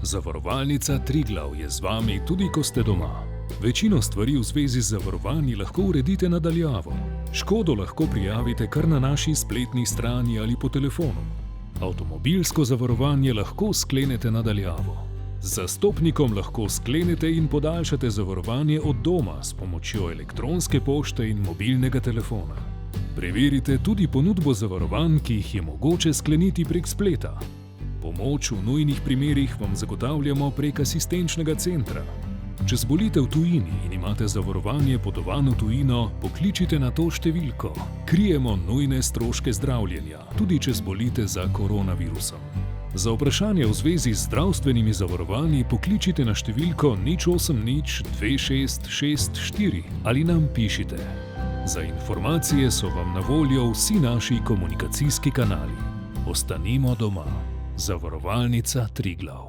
Zavarovalnica Triglav je z vami tudi, ko ste doma. Večino stvari v zvezi z zavarovanji lahko uredite na daljavo. Škodo lahko prijavite kar na naši spletni strani ali po telefonu. Avtomobilsko zavarovanje lahko sklenete na daljavo. Z zastopnikom lahko sklenete in podaljšate zavarovanje od doma s pomočjo elektronske pošte in mobilnega telefona. Preverite tudi ponudbo zavarovanj, ki jih je mogoče skleniti prek spleta. Pomoč v nujnih primerih vam zagotavljamo prek asistenčnega centra. Če zbolite v tujini in imate zavarovanje potovanj v tujino, pokličite na to številko. Krijemo nujne stroške zdravljenja, tudi če zbolite za koronavirusom. Za vprašanje v zvezi z zdravstvenimi zavarovanji pokličite na številko 080 2664 ali nam pišite. Za informacije so vam na voljo vsi naši komunikacijski kanali. Ostanimo doma. Zavarovalnica Triglav.